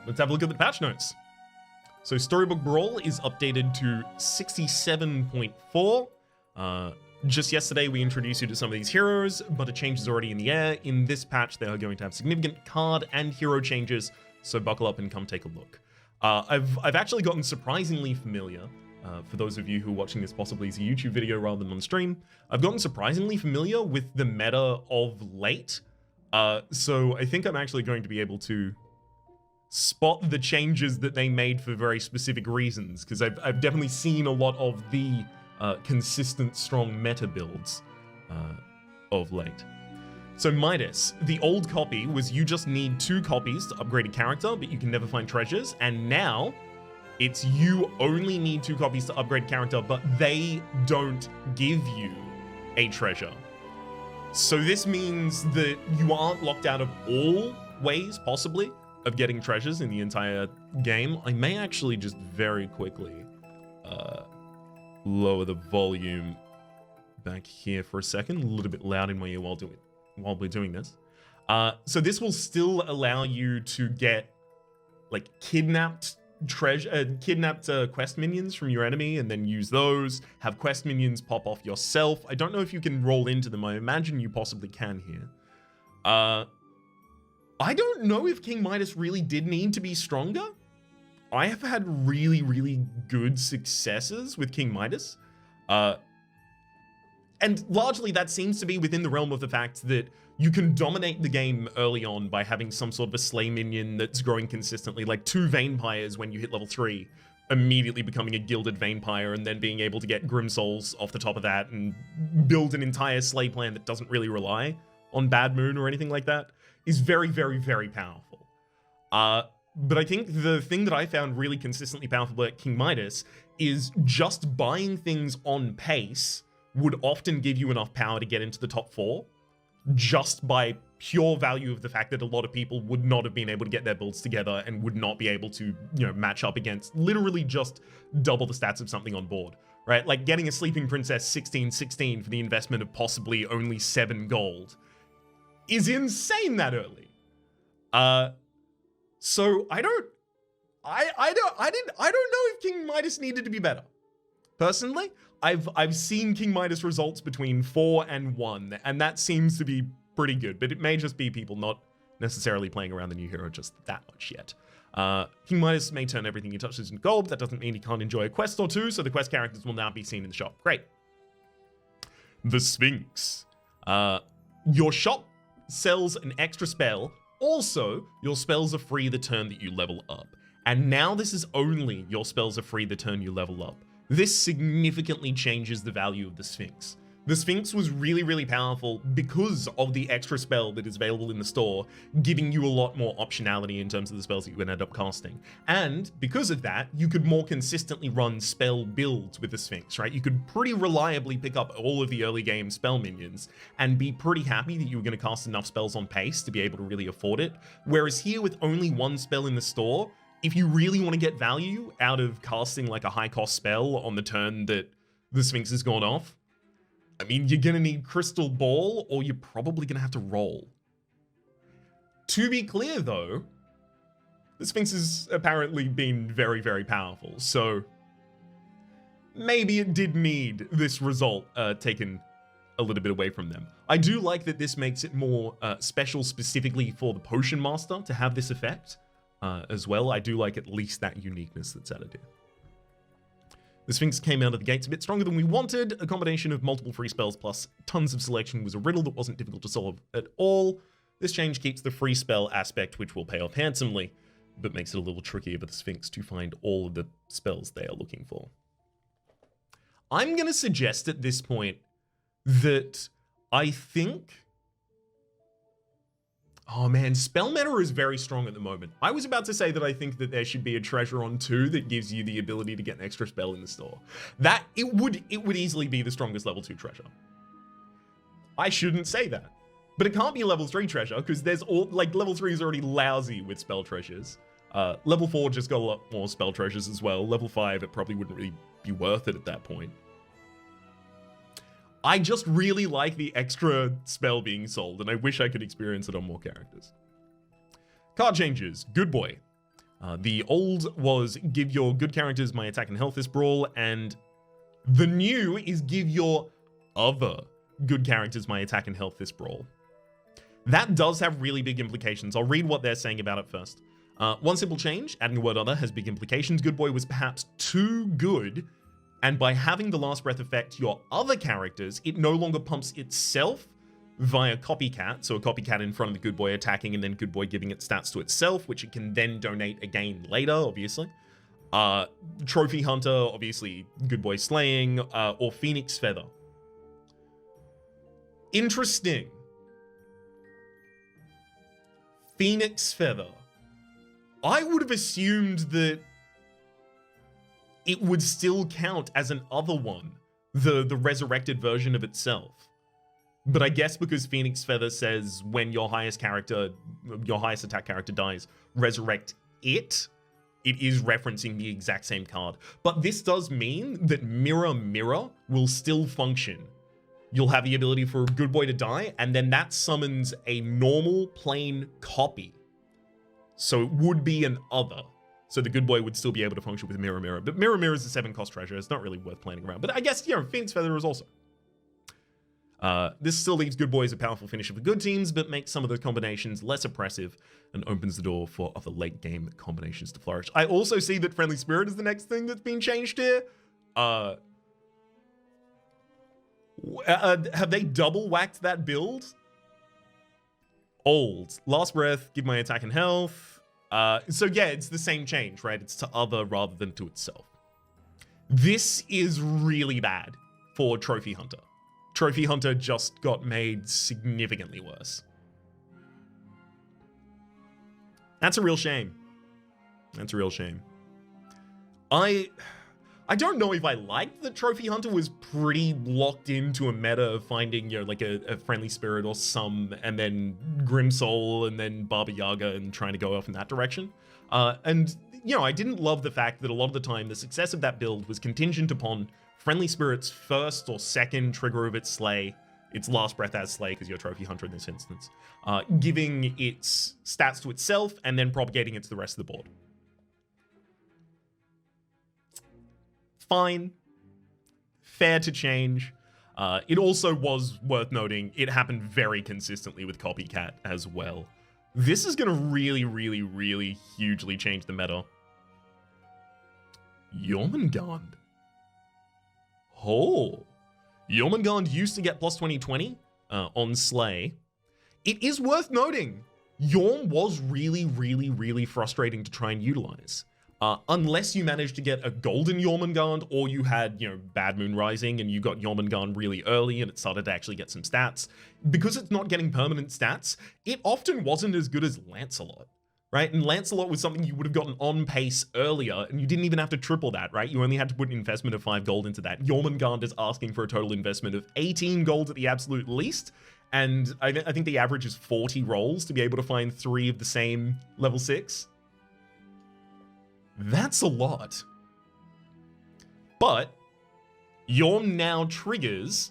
let's have a look at the patch notes. So Storybook Brawl is updated to 67.4. Just yesterday, we introduced you to some of these heroes, but a change is already in the air. In this patch, they are going to have significant card and hero changes, so buckle up and come take a look. I've actually gotten surprisingly familiar, for those of you who are watching this possibly as a YouTube video rather than on stream, I've gotten surprisingly familiar with the meta of late. So I think I'm actually going to be able to spot the changes that they made for very specific reasons, because I've definitely seen a lot of the consistent, strong meta builds of late. So Midas, the old copy was you just need 2 copies to upgrade a character, but you can never find treasures. And now it's you only need 2 copies to upgrade a character, but they don't give you a treasure. So this means that you aren't locked out of all ways, possibly, of getting treasures in the entire game. I may actually just very quickly lower the volume back here for a second, a little bit loud in my ear while we're doing this. So this will still allow you to get like kidnapped quest minions from your enemy and then use those, have quest minions pop off yourself. I don't know if you can roll into them. I imagine you possibly can here. I don't know if King Midas really did need to be stronger. I have had really, really good successes with King Midas. And largely that seems to be within the realm of the fact that you can dominate the game early on by having some sort of a slay minion that's growing consistently, like 2 Vampires when you hit level 3, immediately becoming a gilded Vampire and then being able to get Grim Souls off the top of that and build an entire slay plan that doesn't really rely on Bad Moon or anything like that is very, very, very powerful. But I think the thing that I found really consistently powerful about King Midas is just buying things on pace would often give you enough power to get into the top 4, just by pure value of the fact that a lot of people would not have been able to get their builds together and would not be able to, match up against literally just double the stats of something on board, right? Like getting a Sleeping Princess 16/16 for the investment of possibly only 7 gold is insane that early. So I don't know if King Midas needed to be better. Personally, I've seen King Midas results between 4 and 1, and that seems to be pretty good, but it may just be people not necessarily playing around the new hero just that much yet. King Midas may turn everything he touches into gold. That doesn't mean he can't enjoy a quest or 2, so the quest characters will now be seen in the shop. Great. The Sphinx. Your shop sells an extra spell. Also, your spells are free the turn that you level up. And now this is only your spells are free the turn you level up. This significantly changes the value of the Sphinx. The Sphinx was really, really powerful because of the extra spell that is available in the store, giving you a lot more optionality in terms of the spells that you can end up casting. And because of that, you could more consistently run spell builds with the Sphinx, right? You could pretty reliably pick up all of the early game spell minions and be pretty happy that you were going to cast enough spells on pace to be able to really afford it. Whereas here, with only 1 spell in the store, if you really want to get value out of casting like a high cost spell on the turn that the Sphinx has gone off, I mean, you're going to need Crystal Ball, or you're probably going to have to roll. To be clear, though, the Sphinx has apparently been very, very powerful, so maybe it did need this result taken a little bit away from them. I do like that this makes it more special specifically for the Potion Master to have this effect as well. I do like at least that uniqueness that's added here. The Sphinx came out of the gates a bit stronger than we wanted. A combination of multiple free spells plus tons of selection was a riddle that wasn't difficult to solve at all. This change keeps the free spell aspect, which will pay off handsomely, but makes it a little trickier for the Sphinx to find all of the spells they are looking for. I'm going to suggest at this point that I think... Oh man, spell meta is very strong at the moment. I was about to say that I think that there should be a treasure on 2 that gives you the ability to get an extra spell in the store. That it would easily be the strongest level 2 treasure. I shouldn't say that. But it can't be a level 3 treasure because there's all like level 3 is already lousy with spell treasures. Level 4 just got a lot more spell treasures as well. Level 5 it probably wouldn't really be worth it at that point. I just really like the extra spell being sold, and I wish I could experience it on more characters. Card changes. Good boy. The old was give your good characters my attack and health this brawl, and the new is give your other good characters my attack and health this brawl. That does have really big implications. I'll read what they're saying about it first. One simple change, adding the word other, has big implications. Good Boy was perhaps too good, and by having the last breath affect your other characters, it no longer pumps itself via copycat, so a copycat in front of the Good Boy attacking and then Good Boy giving it stats to itself, which it can then donate again later, obviously. Trophy Hunter, obviously Good Boy slaying, or Phoenix Feather. Interesting. Phoenix Feather. I would have assumed that it would still count as an other one, the resurrected version of itself. But I guess because Phoenix Feather says when your highest attack character dies, resurrect it, it is referencing the exact same card. But this does mean that Mirror Mirror will still function. You'll have the ability for Good Boy to die, and then that summons a normal plain copy. So it would be an other. So the Good Boy would still be able to function with Mirror Mirror. But Mirror Mirror is a 7-cost treasure. It's not really worth planning around. But I guess, Phoenix Feather is also. This still leaves Good Boy as a powerful finisher for good teams, but makes some of those combinations less oppressive and opens the door for other late game combinations to flourish. I also see that Friendly Spirit is the next thing that's been changed here. Have they double whacked that build? Old. Last breath, give my attack and health. So yeah, it's the same change, right? It's to other rather than to itself. This is really bad for Trophy Hunter. Trophy Hunter just got made significantly worse. That's a real shame. That's a real shame. I don't know if I liked that Trophy Hunter was pretty locked into a meta of finding, like a Friendly Spirit or some, and then Grim Soul, and then Baba Yaga, and trying to go off in that direction. And I didn't love the fact that a lot of the time the success of that build was contingent upon Friendly Spirit's first or second trigger of its slay, its last breath as slay, because you're Trophy Hunter in this instance, giving its stats to itself and then propagating it to the rest of the board. Fine. Fair to change. It also was worth noting, it happened very consistently with Copycat as well. This is going to really, really, really hugely change the meta. Jormungand. Oh. Jormungand used to get plus 20/20 on Slay. It is worth noting, Jorm was really, really, really frustrating to try and utilize. Unless you managed to get a golden Jormungand, or you had, Bad Moon Rising and you got Jormungand really early and it started to actually get some stats. Because it's not getting permanent stats, it often wasn't as good as Lancelot, right? And Lancelot was something you would have gotten on pace earlier, and you didn't even have to triple that, right? You only had to put an investment of 5 gold into that. Jormungand is asking for a total investment of 18 gold at the absolute least, and I think the average is 40 rolls to be able to find 3 of the same level 6. That's a lot. But Jorm now triggers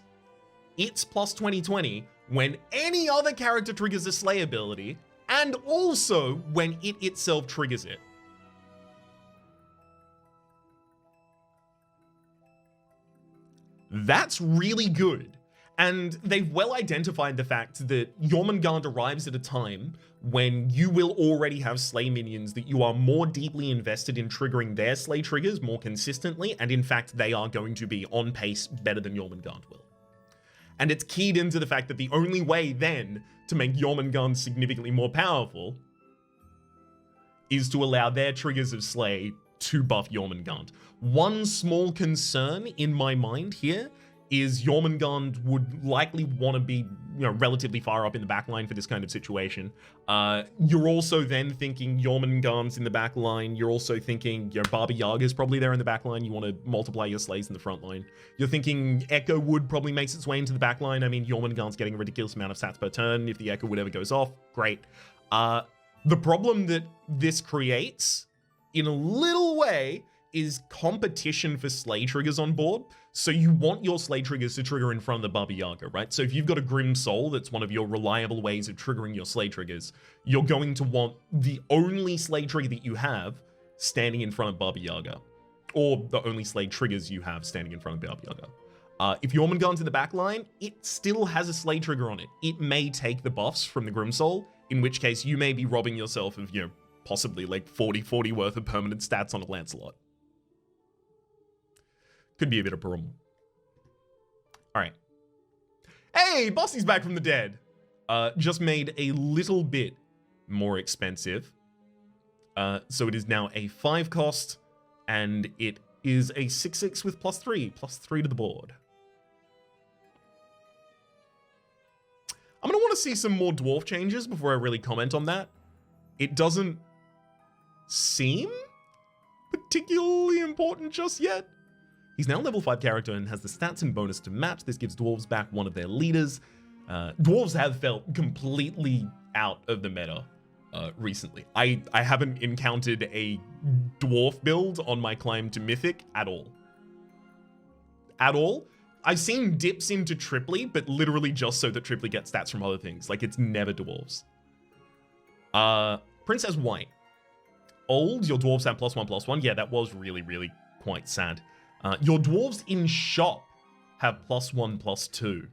its plus 20/20 when any other character triggers a Slay ability, and also when it itself triggers it. That's really good. And they've well identified the fact that Jormungand arrives at a time when you will already have Slay minions that you are more deeply invested in triggering their Slay triggers more consistently, and in fact, they are going to be on pace better than Jormungand will. And it's keyed into the fact that the only way then to make Jormungand significantly more powerful is to allow their triggers of Slay to buff Jormungand. One small concern in my mind here is Jormungand would likely want to be, relatively far up in the backline for this kind of situation. You're also then thinking Jormungand's in the backline. You're also thinking Baba Yaga's probably there in the backline. You want to multiply your slays in the front line. You're thinking Echo Wood probably makes its way into the backline. I mean, Jormungand's getting a ridiculous amount of stats per turn. If the Echo Wood ever goes off, great. The problem that this creates, in a little way, is competition for slay triggers on board. So you want your slay triggers to trigger in front of the Baba Yaga, right? So if you've got a Grim Soul, that's one of your reliable ways of triggering your slay triggers, you're going to want the only slay trigger that you have standing in front of Baba Yaga, or the only slay triggers you have standing in front of Baba Yaga. If Jormungand's in the back line, it still has a slay trigger on it. It may take the buffs from the Grim Soul, in which case you may be robbing yourself of, possibly like 40 worth of permanent stats on a Lancelot. Could be a bit of a problem. All right. Hey, Bossy's back from the dead. Just made a little bit more expensive. So it is now a 5 cost, and it is a 6/6 with +3 to the board. I'm gonna want to see some more dwarf changes before I really comment on that. It doesn't seem particularly important just yet. He's now level 5 character and has the stats and bonus to match. This gives dwarves back one of their leaders. Dwarves have felt completely out of the meta recently. I haven't encountered a dwarf build on my climb to Mythic at all. At all. I've seen dips into Triply, but literally just so that Triply gets stats from other things. Like, it's never dwarves. Princess White. Old, your dwarves have +1/+1. Yeah, that was really, really quite sad. Your dwarves in shop have +1/+2.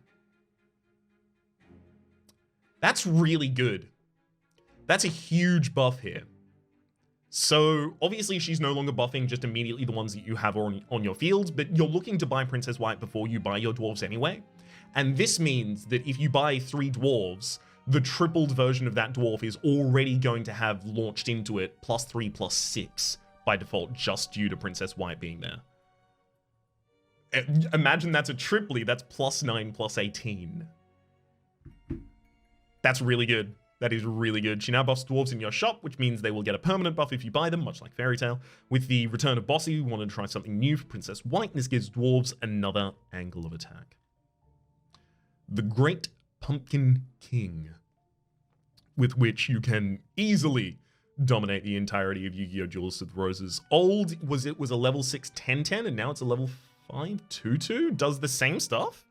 That's really good. That's a huge buff here. So obviously she's no longer buffing just immediately the ones that you have on your field, but you're looking to buy Princess White before you buy your dwarves anyway. And this means that if you buy 3 dwarves, the tripled version of that dwarf is already going to have launched into it +3/+6 by default, just due to Princess White being there. Imagine that's a triply, that's +9/+18. That's really good. That is really good. She now buffs dwarves in your shop, which means they will get a permanent buff if you buy them, much like Fairy Tail. With the return of Bossy, we wanted to try something new for Princess White, and this gives dwarves another angle of attack. The Great Pumpkin King, with which you can easily dominate the entirety of Yu-Gi-Oh! Duels with Roses. Old, it was a level 6 10/10, and now it's a level 5 2/2? Does the same stuff?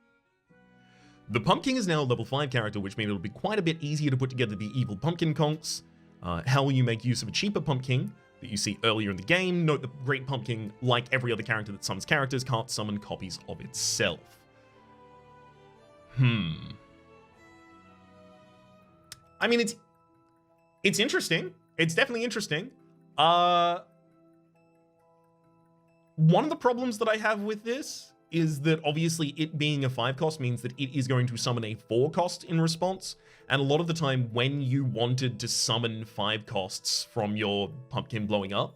The Pumpkin is now a level 5 character, which means it'll be quite a bit easier to put together the evil pumpkin conks. How will you make use of a cheaper pumpkin that you see earlier in the game? Note the Great Pumpkin, like every other character that summons characters, can't summon copies of itself. I mean, it's interesting. It's definitely interesting. One of the problems that I have with this is that obviously it being a 5 cost means that it is going to summon a 4 cost in response. And a lot of the time when you wanted to summon 5 costs from your pumpkin blowing up,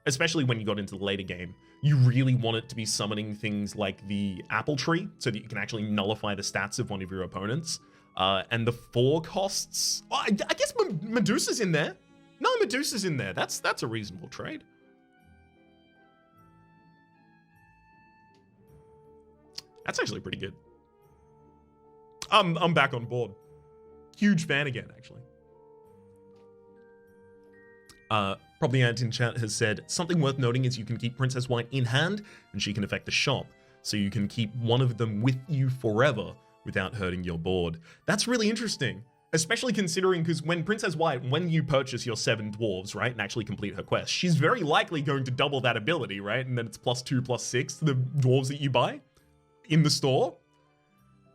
especially when you got into the later game, you really want it to be summoning things like the apple tree so that you can actually nullify the stats of one of your opponents. And the 4 costs, I guess Medusa's in there. No, Medusa's in there. That's a reasonable trade. That's actually pretty good. I'm back on board. Huge fan again, actually. Probably Ant in chat has said, something worth noting is you can keep Princess White in hand, and she can affect the shop. So you can keep one of them with you forever without hurting your board. That's really interesting. Especially considering, because when Princess White, when you purchase your 7 dwarves, right, and actually complete her quest, she's very likely going to double that ability, right? And then it's +2/+6 to the dwarves that you buy in the store.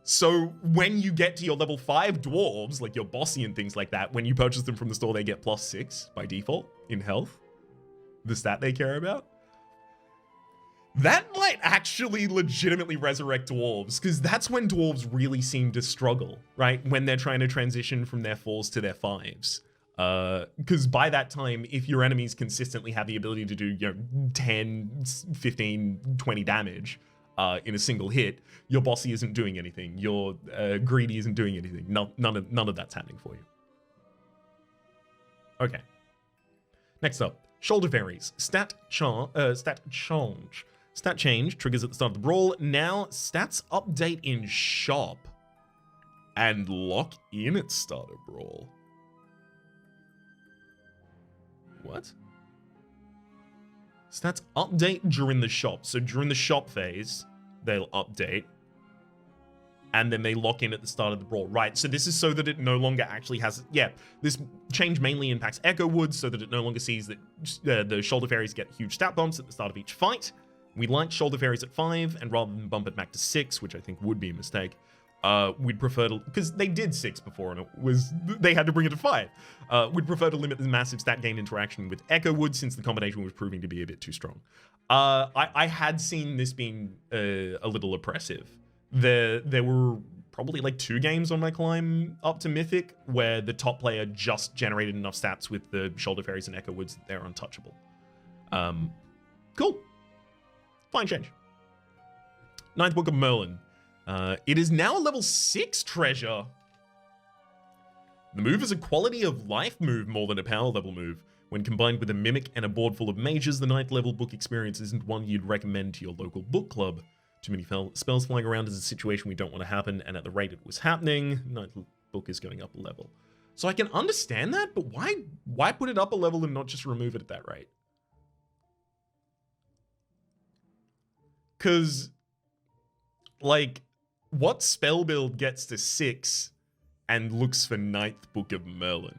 So when you get to your level 5 dwarves, like your Bossy and things like that, when you purchase them from the store, they get +6 by default in health, the stat they care about. That might actually legitimately resurrect dwarves, because that's when dwarves really seem to struggle, right? When they're trying to transition from their 4s to their 5s. Because by that time, if your enemies consistently have the ability to do 10, 15, 20 damage, in a single hit, your Bossy isn't doing anything. Your Greedy isn't doing anything. None of that's happening for you. Okay. Next up, Shoulder Fairies. Stat change. Stat change triggers at the start of the brawl. Now, stats update in shop and lock in at start of brawl. What? Stats update during the shop. So during the shop phase, they'll update. And then they lock in at the start of the brawl. Right, so this is so that it no longer actually has... Yeah, this change mainly impacts Echo Woods so that it no longer sees that the Shoulder Fairies get huge stat bumps at the start of each fight. We like Shoulder Fairies at 5, and rather than bump it back to 6, which I think would be a mistake, we'd prefer to... Because they did 6 before, and they had to bring it to 5. We'd prefer to limit the massive stat gain interaction with Echo Woods since the combination was proving to be a bit too strong. I had seen this being a little oppressive. There were probably like 2 games on my climb up to Mythic where the top player just generated enough stats with the Shoulder Fairies and Echo Woods that they're untouchable. Cool. Fine change. 9th Book of Merlin. It is now a level 6 treasure. The move is a quality of life move more than a power level move. When combined with a mimic and a board full of mages, the 9th level book experience isn't one you'd recommend to your local book club. Too many spells flying around is a situation we don't want to happen, and at the rate it was happening, 9th book is going up a level. So I can understand that, but why put it up a level and not just remove it at that rate? Because, like, what spell build gets to 6 and looks for 9th Book of Merlin?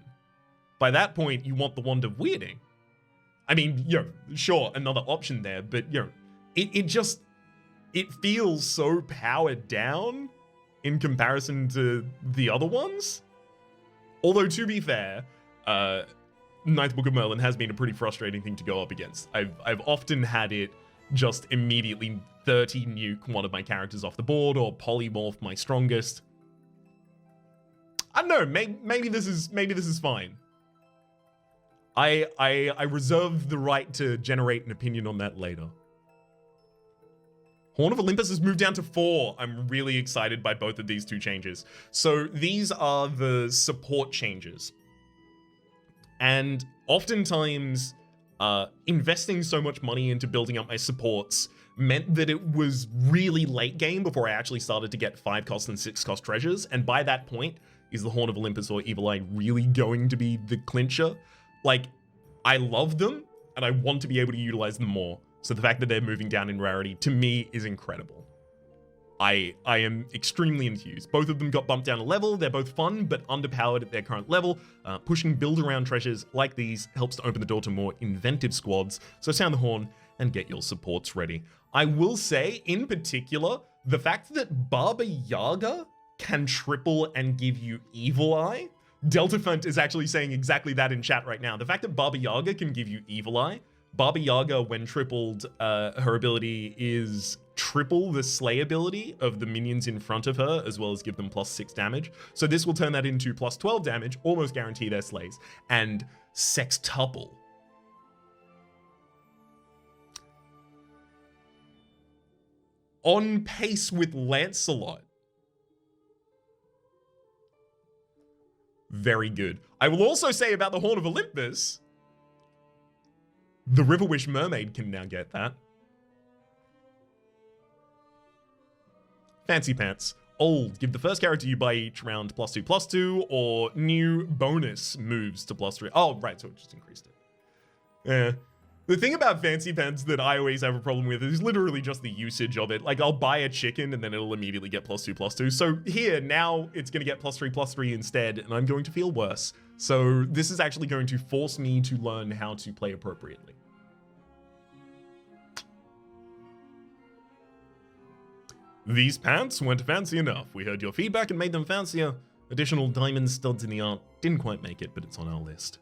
By that point, you want the Wand of Weirding. I mean, sure, another option there, but, it feels so powered down in comparison to the other ones. Although, to be fair, 9th Book of Merlin has been a pretty frustrating thing to go up against. I've often had it just immediately 30 nuke one of my characters off the board or polymorph my strongest. I don't know, maybe this is fine. I reserve the right to generate an opinion on that later. Horn of Olympus has moved down to 4. I'm really excited by both of these 2 changes. So these are the support changes. And oftentimes, investing so much money into building up my supports meant that it was really late game before I actually started to get 5 cost and 6 cost treasures. And by that point, is the Horn of Olympus or Evil Eye really going to be the clincher? Like, I love them, and I want to be able to utilize them more. So the fact that they're moving down in rarity, to me, is incredible. I am extremely enthused. Both of them got bumped down a level. They're both fun, but underpowered at their current level. Pushing build-around treasures like these helps to open the door to more inventive squads. So sound the horn and get your supports ready. I will say, in particular, the fact that Baba Yaga can triple and give you Evil Eye. Delta Font is actually saying exactly that in chat right now. The fact that Baba Yaga can give you Evil Eye. Baba Yaga, when tripled, her ability is triple the slay ability of the minions in front of her, as well as give them +6 damage. So this will turn that into +12 damage, almost guarantee their slays, and sextuple. On pace with Lancelot. Very good. I will also say about the Horn of Olympus, the Riverwish Mermaid can now get that. Fancy Pants. Old. Give the first character you buy each round +2/+2, or new bonus moves to +3. Oh, right, so it just increased it. Yeah. The thing about Fancy Pants that I always have a problem with is literally just the usage of it. Like, I'll buy a chicken and then it'll immediately get +2/+2. So here, now it's going to get +3/+3 instead, and I'm going to feel worse. So this is actually going to force me to learn how to play appropriately. These pants weren't fancy enough. We heard your feedback and made them fancier. Additional diamond studs in the art didn't quite make it, but it's on our list.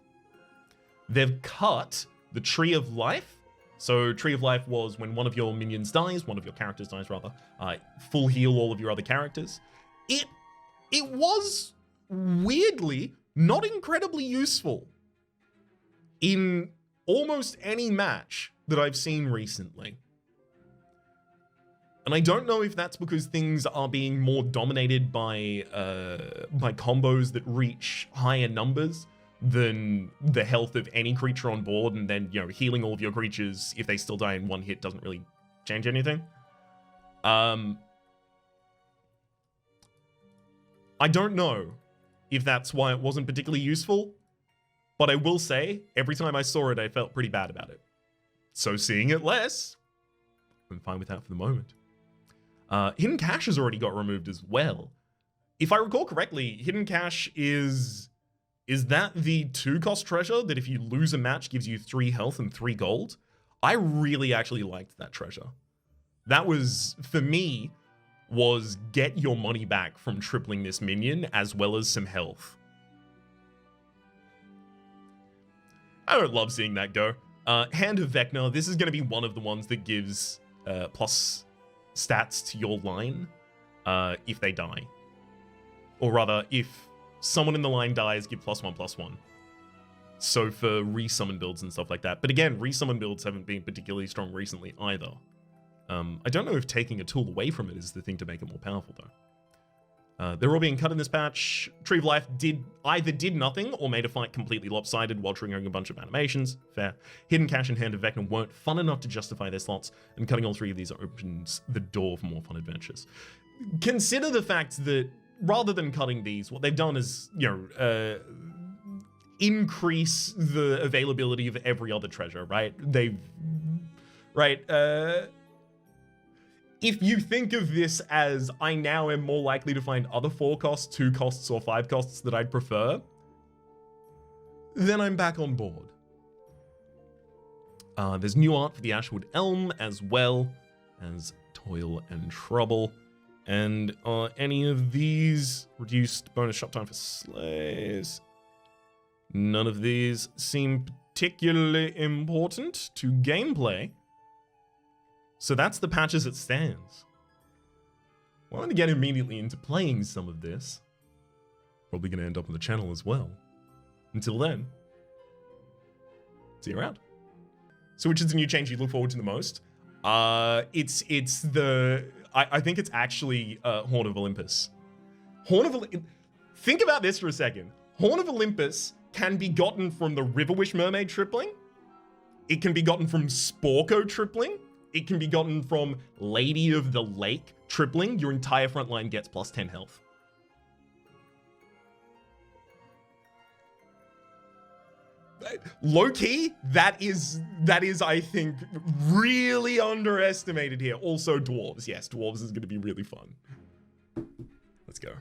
They've cut the Tree of Life. So Tree of Life was when one of your minions dies, one of your characters dies rather, full heal all of your other characters. It was weirdly not incredibly useful in almost any match that I've seen recently. And I don't know if that's because things are being more dominated by combos that reach higher numbers than the health of any creature on board, and then, healing all of your creatures if they still die in one hit doesn't really change anything. I don't know if that's why it wasn't particularly useful, but I will say, every time I saw it, I felt pretty bad about it. So seeing it less, I'm fine with that for the moment. Hidden Cache has already got removed as well. If I recall correctly, Hidden Cache is that the 2-cost treasure that if you lose a match gives you 3 health and 3 gold? I really actually liked that treasure. That was, for me, was get your money back from tripling this minion as well as some health. I don't love seeing that go. Hand of Vecna, this is going to be one of the ones that gives plus stats to your line if they die. Or rather, if someone in the line dies, give +1/+1. So for resummon builds and stuff like that. But again, resummon builds haven't been particularly strong recently either. I don't know if taking a tool away from it is the thing to make it more powerful though. They're all being cut in this patch. Tree of Life either did nothing or made a fight completely lopsided while triggering a bunch of animations. Fair. Hidden Cache and Hand of Vecna weren't fun enough to justify their slots, and cutting all 3 of these opens the door for more fun adventures. Consider the fact that rather than cutting these, what they've done is, increase the availability of every other treasure, right? If you think of this as I now am more likely to find other 4 costs, 2 costs, or 5 costs that I'd prefer, then I'm back on board. There's new art for the Ashwood Elm as well as Toil and Trouble. And are any of these reduced bonus shop time for slays? None of these seem particularly important to gameplay. So that's the patch as it stands. Well, I'm going to get immediately into playing some of this. Probably going to end up on the channel as well. Until then, see you around. So which is the new change you look forward to the most? It's the... I think it's actually Horn of Olympus. Think about this for a second. Horn of Olympus can be gotten from the Riverwish Mermaid tripling. It can be gotten from Sporko tripling. It can be gotten from Lady of the Lake tripling. Your entire front line gets +10 health. Low key, that is, I think, really underestimated here. Also, dwarves. Yes, dwarves is going to be really fun. Let's go.